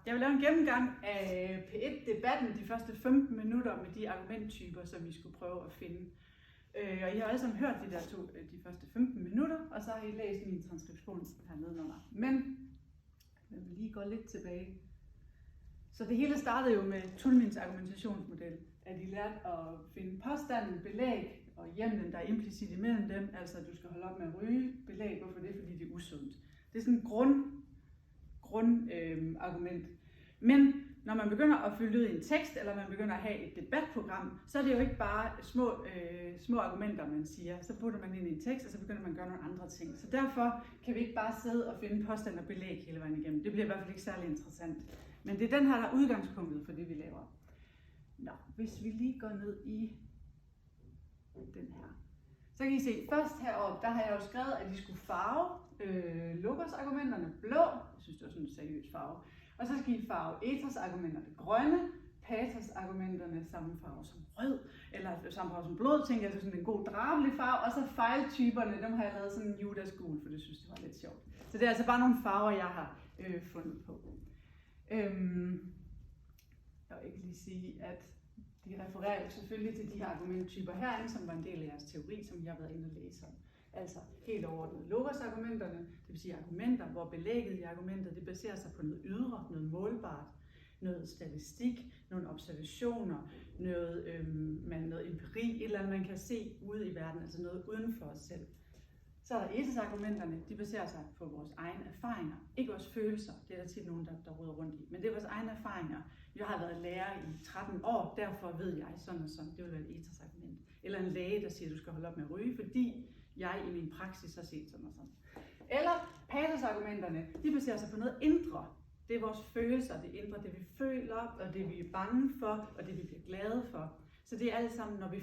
Jeg vil lave en gennemgang af P1-debatten de første 15 minutter med de argumenttyper, som vi skulle prøve at finde. Og I har alle sammen hørt de første 15 minutter, og så har I læst min transkription hernede under. Men jeg vil lige gå lidt tilbage. Så det hele startede jo med Toulmins argumentationsmodel, at I lærte at finde påstanden, belæg og hjemlen, der er implicit imellem dem, altså at du skal holde op med at ryge, belæg, hvorfor det er, fordi det er usundt. Det er sådan et grundargument. Men når man begynder at fylde ud i en tekst, eller man begynder at have et debatprogram, så er det jo ikke bare små argumenter, man siger. Så putter man ind i en tekst, og så begynder man at gøre nogle andre ting. Så derfor kan vi ikke bare sidde og finde påstand og belæg hele vejen igennem. Det bliver i hvert fald ikke særlig interessant. Men det er den her, der er udgangspunktet for det, vi laver. Nå, hvis vi lige går ned i den her. Så kan I se, først heroppe, der har jeg jo skrevet, at I skulle farve Logos-argumenterne blå. Jeg synes, det var sådan en seriøs farve. Og så skal I farve ethos-argumenterne grønne, pathos-argumenterne samme farve som rød, eller samme farve som blod, tænker jeg, så sådan en god drabelig farve. Og så fejltyperne, dem har jeg lavet sådan en Judas-gul, for det synes jeg var lidt sjovt. Så det er altså bare nogle farver, jeg har fundet på. Jeg vil ikke lige sige, at de refererer jo selvfølgelig til de her argumenttyper herinde, som var en del af jeres teori, som jeg har været inde og læse om. Altså helt overordnet Logos-argumenterne, det vil sige argumenter, hvor belægget i argumentet, det baserer sig på noget ydre, noget målbart, noget statistik, nogle observationer, noget empiri, et eller andet, man kan se ude i verden, altså noget uden for os selv. Så er der ethos-argumenterne, de baserer sig på vores egne erfaringer, ikke vores følelser, det er der tit nogen, der roder rundt i, men det er vores egne erfaringer. Jeg har været lærer i 13 år, derfor ved jeg sådan og sådan, det vil være et ethos-argument. Eller en læge, der siger, at du skal holde op med at ryge, fordi jeg i min praksis har set sådan og sådan. Eller pathos-argumenterne, de baserer sig på noget indre. Det er vores følelser, det indre, det vi føler, og det vi er bange for, og det vi bliver glade for. Så det er alt sammen, når vi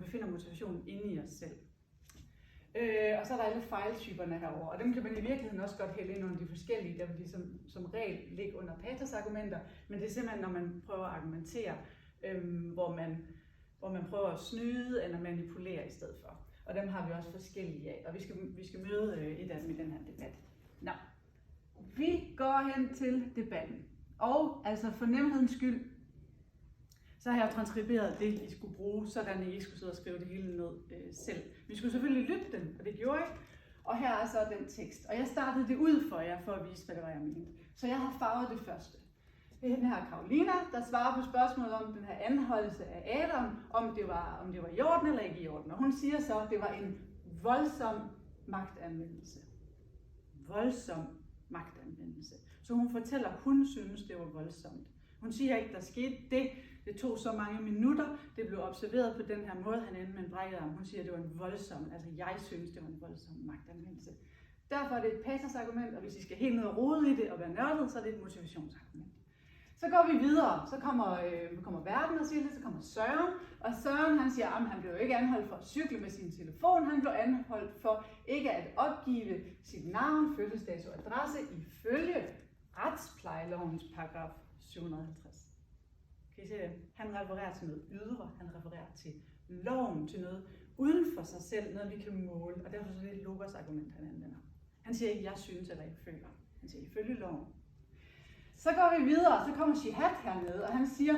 finder motivationen inde i os selv. Og så er der alle fejltyperne herover, og dem kan man i virkeligheden også godt hælde ind under de forskellige, der vil de som regel ligge under pathos-argumenter, men det er simpelthen, når man prøver at argumentere, hvor man prøver at snyde eller manipulere i stedet for. Og dem har vi også forskellige af, og vi skal møde et af dem i den her debat. Nå, vi går hen til debatten, og altså for nemhedens skyld, så har jeg transkriberet det, I skulle bruge, sådan at I ikke skulle sidde og skrive det hele ned selv. Vi skulle selvfølgelig lytte den, og det gjorde jeg. Og her er så den tekst. Og jeg startede det ud for jer, for at vise, hvad det var, jeg mente. Så jeg har farvet det første. Det er den her Karolina, der svarer på spørgsmålet om den her anholdelse af Adam, om det var i orden eller ikke i orden. Og hun siger så, at det var en voldsom magtanvendelse. Voldsom magtanvendelse. Så hun fortæller, at hun synes, det var voldsomt. Hun siger ikke, der skete det. Det tog så mange minutter. Det blev observeret på den her måde, han endte med en brækket arm. Hun siger, at det var en voldsom, altså jeg synes, det var en voldsom magtanvendelse. Derfor er det et pathos-argument, og hvis I skal helt ned og rode i det og være nørdet, så er det et motivationsargument. Så går vi videre. Så kommer Verden og siger det, så kommer Søren. Og Søren, han siger, at han blev ikke anholdt for at cykle med sin telefon. Han blev anholdt for ikke at opgive sit navn, fødselsdato og adresse ifølge retsplejelovens paragraf 750. Kan I se det? Han refererer til noget ydre, han refererer til loven, til noget uden for sig selv, noget vi kan måle, og derfor er det et Logos-argument, han anvender. Han siger ikke, jeg synes eller jeg føler. Han siger, ifølge loven. Så går vi videre, så kommer Shihad hernede, og han siger,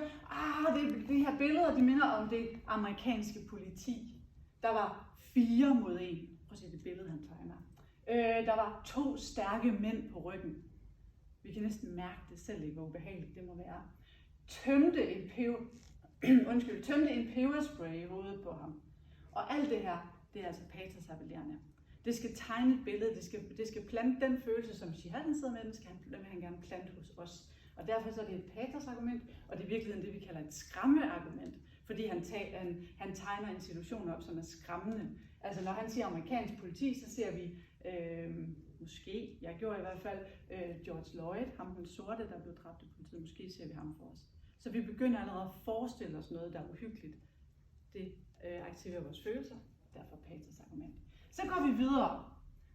de her billeder, de minder om det amerikanske politi. Der var 4 mod 1. Prøv at se det billede, han tegner. Der var 2 stærke mænd på ryggen. Vi kan næsten mærke det selv, ikke, hvor ubehageligt det må være. Tømte en peberspray i hovedet på ham. Og alt det her, det er altså pathosappellerende. Det skal tegne et billede, det skal plante den følelse, som Shihad sidder med, den vil han gerne plante hos os. Og derfor så er det et pathos-argument, og det er virkelig det, vi kalder et skræmmeargument. Fordi han tegner en situation op, som er skræmmende. Altså når han siger amerikansk politi, så ser vi måske, jeg gjorde i hvert fald, George Floyd, ham den sorte, der blev dræbt i politiet, måske ser vi ham for os. Så vi begynder allerede at forestille os noget, der er uhyggeligt. Det aktiverer vores følelser, derfor pathos-argument. Så går vi videre.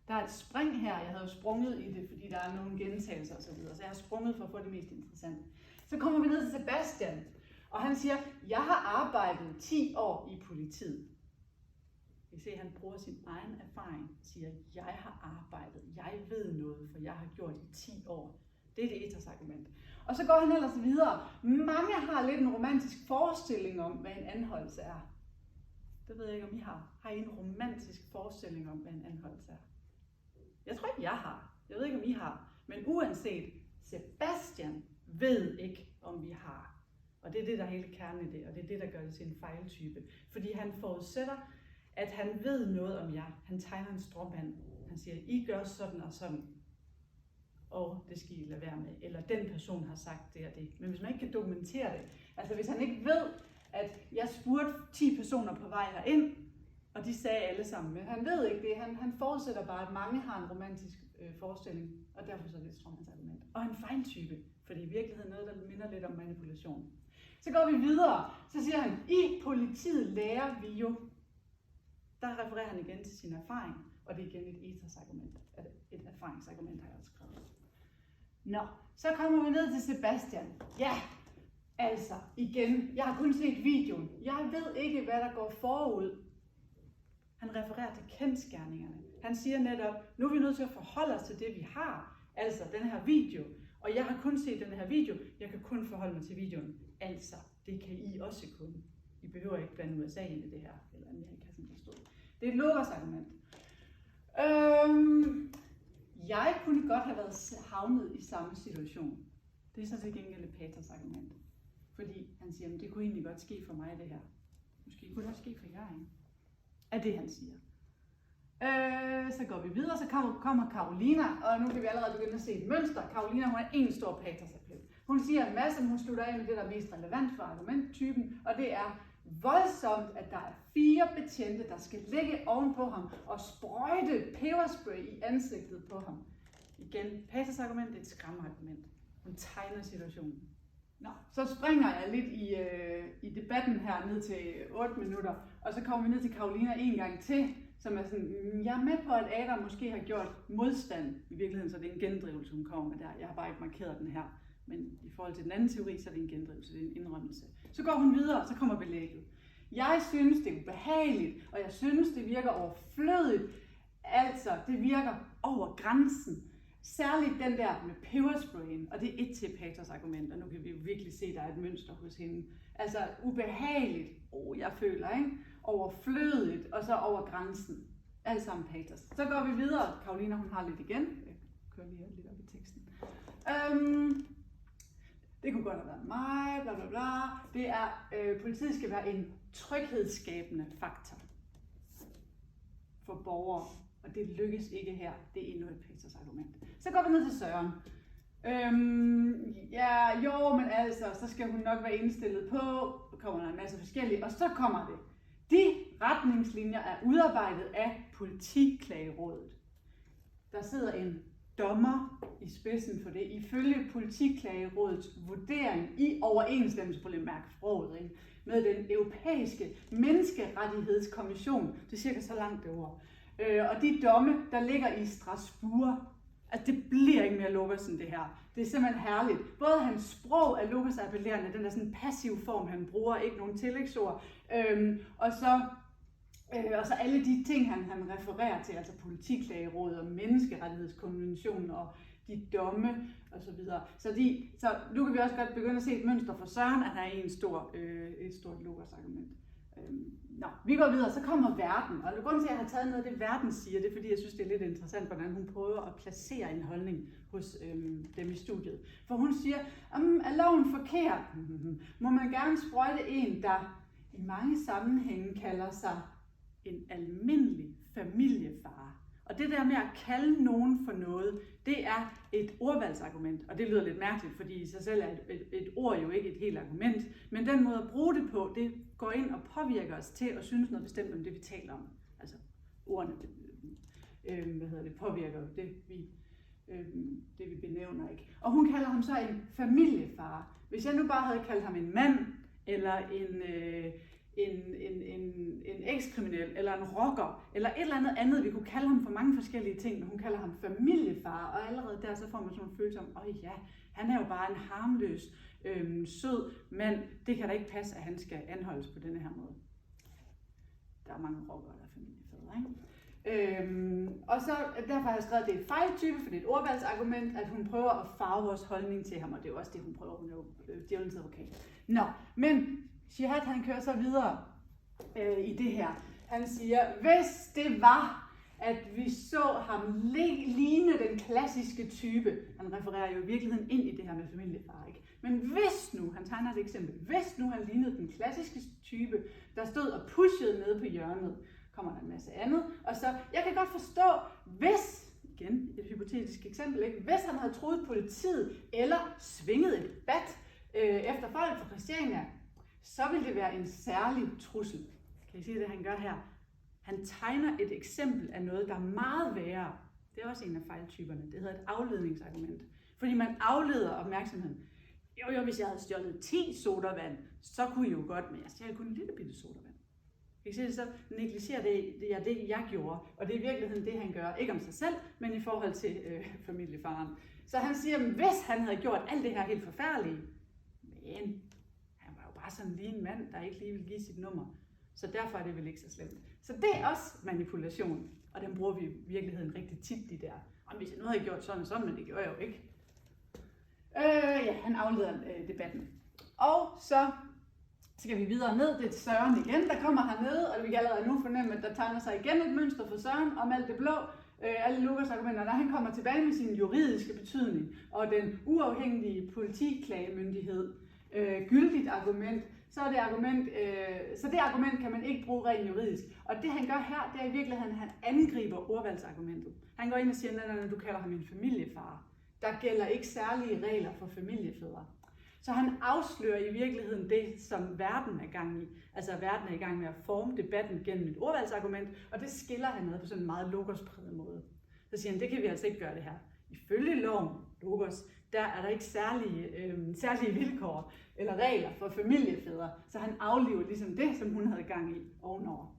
Der er et spring her, jeg havde jo sprunget i det, fordi der er nogle gentagelser osv., så jeg har sprunget for at få det mest interessante. Så kommer vi ned til Sebastian, og han siger, jeg har arbejdet 10 år i politiet. I se, han bruger sin egen erfaring, siger, jeg har arbejdet, jeg ved noget, for jeg har gjort i 10 år. Det er det ethos-argument. Og så går han ellers videre. Mange har lidt en romantisk forestilling om, hvad en anholdelse er. Det ved jeg ikke, om I har. Har I en romantisk forestilling om, hvad en anholdelse er? Jeg tror ikke, jeg har. Jeg ved ikke, om I har. Men uanset, Sebastian ved ikke, om vi har. Og det er det, der er hele kernen i det, og det er det, der gør det til en fejltype. Fordi han forudsætter, at han ved noget om jer. Han tegner en stråmand. Han siger, I gør sådan og sådan. Og det skal I lade være med. Eller den person har sagt det og det. Men hvis man ikke kan dokumentere det, altså hvis han ikke ved, at jeg spurgte 10 personer på vej herind, og de sagde alle sammen, men han ved ikke det. Han forudsætter bare, at mange har en romantisk forestilling, og derfor så er det et stråmandsargument. Og en fejltype, fordi i virkeligheden noget, der minder lidt om manipulation. Så går vi videre. Så siger han, i politiet lærer vi jo. Der refererer han igen til sin erfaring, og det er igen et ethos-argument. Et erfaringsargument har jeg også skrevet. Nå, så kommer vi ned til Sebastian. Ja, altså igen, jeg har kun set videoen. Jeg ved ikke, hvad der går forud. Han refererer til kendsgerningerne. Han siger netop, nu er vi nødt til at forholde os til det, vi har. Altså den her video. Og jeg har kun set den her video. Jeg kan kun forholde mig til videoen. Altså, det kan I også kun. I behøver ikke blande USA ind i det her. Eller Amerika, som der stod. Det er et logos-argument. Jeg kunne godt have været havnet i samme situation. Det er så til gengæld et patos-argument. Fordi han siger, at det kunne egentlig godt ske for mig, det her. Måske kunne det også ske for jer, ikke? Er det, han siger. Så går vi videre, så kommer Carolina, og nu kan vi allerede begynde at se et mønster. Carolina, hun er en stor patos-appel. Hun siger en masse, men hun slutter af med det, der er mest relevant for argumenttypen, og det er voldsomt, at der er 4 betjente, der skal ligge ovenpå ham og sprøjte peberspray i ansigtet på ham. Igen, patos-argument er et skræmmeargument. Hun tegner situationen. Nå, så springer jeg lidt i debatten her ned til 8 minutter, og så kommer vi ned til Carolina en gang til, som er sådan, jeg er med på, at Adam måske har gjort modstand. I virkeligheden så er det en gendrivelse, hun kommer med der. Jeg har bare ikke markeret den her. Men i forhold til den anden teori, så er det en gendrivelse, det er en indrømmelse. Så går hun videre, og så kommer belægget. Jeg synes, det er ubehageligt, og jeg synes, det virker overflødigt. Altså, det virker over grænsen. Særligt den der med pebersprayen, og det er et til patos-argument, og nu kan vi virkelig se, at der er et mønster hos hende. Altså ubehageligt, jeg føler, ikke? Overflødigt, og så over grænsen. Alt sammen patos. Så går vi videre. Carolina, hun har lidt igen. Jeg kører lige lidt op i teksten. Det kunne godt have været mig, bla bla bla. Det er, politiet skal være en tryghedsskabende faktor for borgere. Og det lykkes ikke her. Det er endnu et patos-argument. Så går vi ned til Søren. Men altså, så skal hun nok være indstillet på. Så kommer der en masse forskellige. Og så kommer det. De retningslinjer er udarbejdet af Politiklagerådet. Der sidder en dommer i spidsen for det. Ifølge Politiklagerådets vurdering i overensstemmelse på lidt mærksproget, ikke? Med den europæiske menneskerettighedskommission. Det er cirka så langt det ord. Og de domme, der ligger i Strasbourg, altså det bliver ikke mere Lucassen det her. Det er simpelthen herligt. Både hans sprog er Lucas-appellerende, den er sådan en passiv form, han bruger, ikke nogen tillægsord. Og så alle de ting, han refererer til, altså Politiklagerådet og menneskerettighedskonventionen og de domme og så videre. Så nu kan vi også godt begynde at se et mønster for Søren, at han er et stort Lucas-argument. Nå, vi går videre, så kommer verden, og grunden til, at jeg har taget noget af det, verden siger, det er, fordi jeg synes, det er lidt interessant, hvordan hun prøver at placere en holdning hos dem i studiet. For hun siger, er loven forkert? Må man gerne sprøjte en, der i mange sammenhænge kalder sig en almindelig familiefar? Og det der med at kalde nogen for noget, det er et ordvalgsargument, og det lyder lidt mærkeligt, fordi i sig selv er et ord jo ikke et helt argument, men den måde at bruge det på, det går ind og påvirker os til at synes noget bestemt om det, vi taler om. Altså ordene påvirker det, vi benævner, ikke? Og hun kalder ham så en familiefar. Hvis jeg nu bare havde kaldt ham en mand, eller en ekskriminel, eller en rocker, eller et eller andet, vi kunne kalde ham for mange forskellige ting, men hun kalder ham familiefar, og allerede der så får man sådan en følelse om, han er jo bare en harmløs, sød mand, det kan da ikke passe, at han skal anholdes på denne her måde. Der er mange rockere, der er familiefædre, ikke? Og så derfor har jeg skrevet, at det er et fejltype, for det er et ordvalgsargument, at hun prøver at farve vores holdning til ham, og det er jo også det, hun prøver, hun er jo djævelens advokat. Nå, men Jihad, han kører så videre i det her. Han siger, hvis det var, at vi så ham ligne den klassiske type, han refererer jo i virkeligheden ind i det her med familiefar, ikke? Men hvis nu, han tegner et eksempel, hvis nu han lignede den klassiske type, der stod og pushede nede på hjørnet, kommer der en masse andet, og så, jeg kan godt forstå, hvis, igen et hypotetisk eksempel, ikke? Hvis han havde troet politiet, eller svinget et bat efter folk fra Christiania, så ville det være en særlig trussel. Kan I se det, han gør her? Han tegner et eksempel af noget, der er meget værre. Det er også en af fejltyperne. Det hedder et afledningsargument. Fordi man afleder opmærksomheden. Jo, hvis jeg havde stjålet 10 sodavand, så kunne I jo godt, men jeg stjal kun en lille bitte sodavand. Kan I se det, så negligerer det jeg gjorde. Og det er i virkeligheden det, han gør. Ikke om sig selv, men i forhold til familiefaren. Så han siger, at hvis han havde gjort alt det her helt forfærdelige, men han var jo bare sådan lige en mand, der ikke lige ville give sit nummer. Så derfor er det vel ikke så slemt. Så det er også manipulation, og den bruger vi i virkeligheden rigtig tit, de der. Og hvis jeg nu havde gjort sådan og sådan, men det gjorde jeg jo ikke. Han afleder debatten. Og så skal vi videre ned, det er Søren igen, der kommer hernede, og vi kan allerede nu fornemme, at der tegner sig igen et mønster for Søren om alt det blå. Alle Lukas argumenter, når han kommer tilbage med sin juridiske betydning, og den uafhængige politiklagemyndighed, gyldigt argument, så det argument kan man ikke bruge rent juridisk. Og det han gør her, det er i virkeligheden, at han angriber ordvalgsargumentet. Han går ind og siger, at du kalder ham en familiefar. Der gælder ikke særlige regler for familiefædre. Så han afslører i virkeligheden det, som verden er i gang i. Altså verden er i gang med at forme debatten gennem et ordvalgsargument, og det skiller han med på sådan en meget logospræget måde. Så siger han, det kan vi altså ikke gøre det her. Ifølge loven, logos, der er der ikke særlige vilkår eller regler for familiefædre, så han afliver ligesom det, som hun havde gang i ovenover.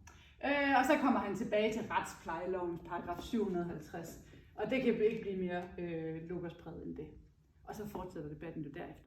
Og så kommer han tilbage til retsplejelovens paragraf 750, og det kan ikke blive mere logospræget end det. Og så fortsætter debatten jo derefter.